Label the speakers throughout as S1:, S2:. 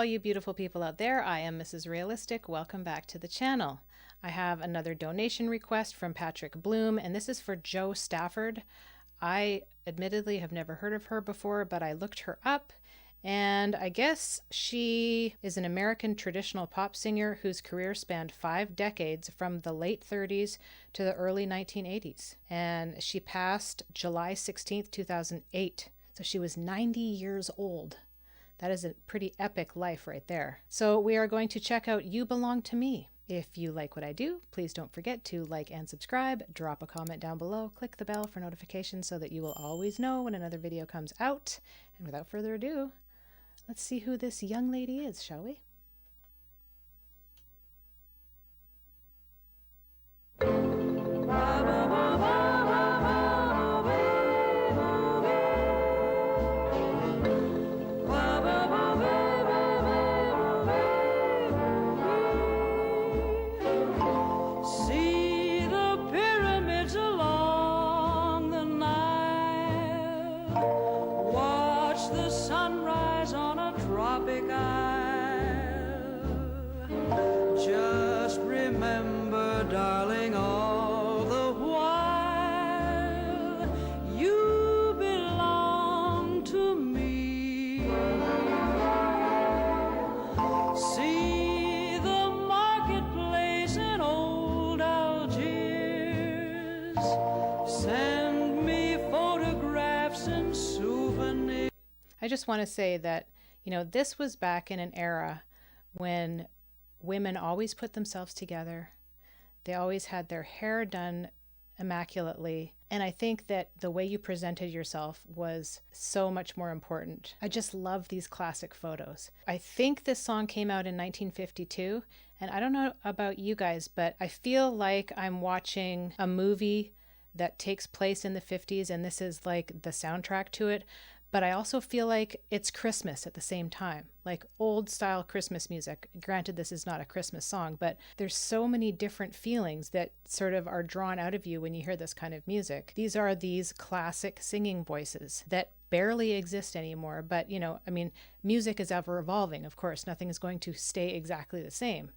S1: all you beautiful people out there. I am Mrs. Realistic. Welcome back to the channel. I have another donation request from Patrick Bloom, and this is for Jo Stafford. I admittedly have never heard of her before, but I looked her up, and I guess she is an American traditional pop singer whose career spanned 5 decades from the late 30s to the early 1980s. And she passed July 16th, 2008. So she was 90 years old. That is a pretty epic life right there. So we are going to check out You Belong to Me. If you like what I do, please don't forget to like and subscribe, drop a comment down below, click the bell for notifications so that you will always know when another video comes out. And without further ado, let's see who this young lady is, shall we?
S2: Just remember, darling, all the while you belong to me. See the marketplace in old Algiers. Send me photographs and souvenirs.
S1: I just want to say that, you know, this was back in an era when women always put themselves together. They always had their hair done immaculately. And I think that the way you presented yourself was so much more important. I just love these classic photos. I think this song came out in 1952. And I don't know about you guys, but I feel like I'm watching a movie that takes place in the 50s and this is like the soundtrack to it. But I also feel like it's Christmas at the same time, like old style Christmas music. Granted, this is not a Christmas song, but there's so many different feelings that sort of are drawn out of you when you hear this kind of music. These are these classic singing voices that barely exist anymore. But, you know, I mean, music is ever evolving. Of course, nothing is going to stay exactly the same.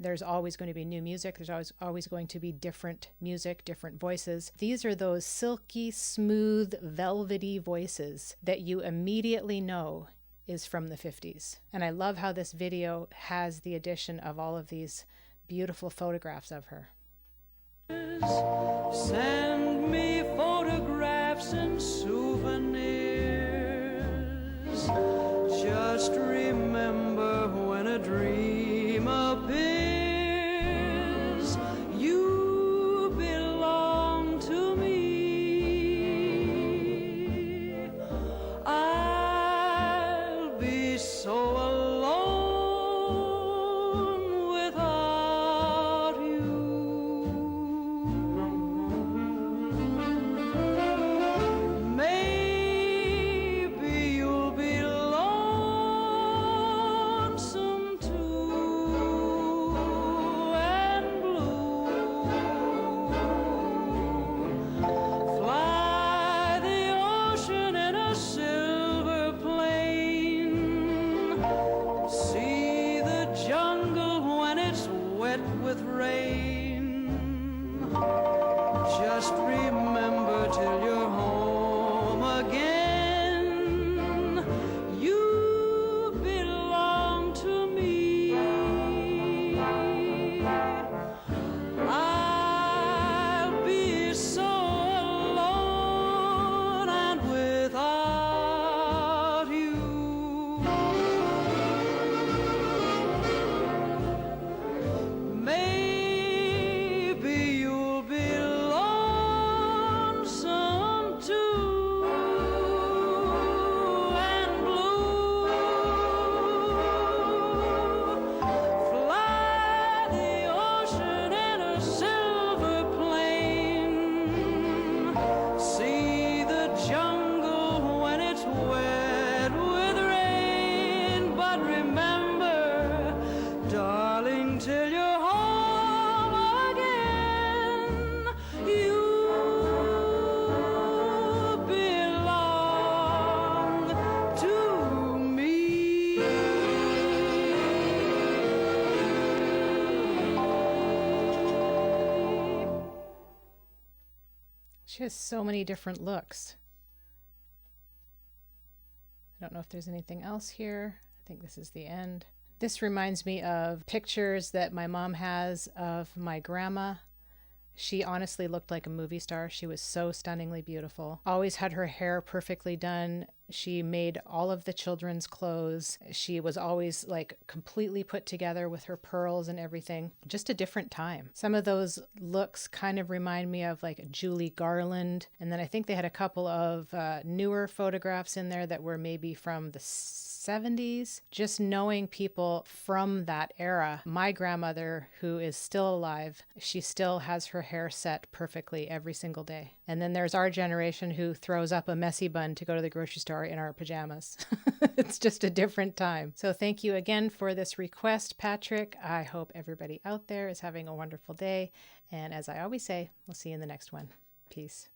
S1: There's always going to be new music. There's always going to be different music, different voices. These are those silky, smooth, velvety voices that you immediately know is from the 50s. And I love how this video has the addition of all of these beautiful photographs of her.
S2: Send me photographs and souvenirs. Just remember when a dream appears. With rain, just remember till you're home again, you belong to me. I'll be so alone and without you. Maybe you'll be lonesome
S1: She has so many different looks. I don't know if there's anything else here. I think this is the end. This reminds me of pictures that my mom has of my grandma. She honestly looked like a movie star. She was so stunningly beautiful. Always had her hair perfectly done. She made all of the children's clothes. She was always like completely put together with her pearls and everything. Just a different time. Some of those looks kind of remind me of like Julie Garland. And then I think they had a couple of newer photographs in there that were maybe from the 70s. Just knowing people from that era. My grandmother, who is still alive, she still has her hair set perfectly every single day. And then there's our generation who throws up a messy bun to go to the grocery store in our pajamas. It's just a different time. So thank you again for this request, Patrick. I hope everybody out there is having a wonderful day. And as I always say, we'll see you in the next one. Peace.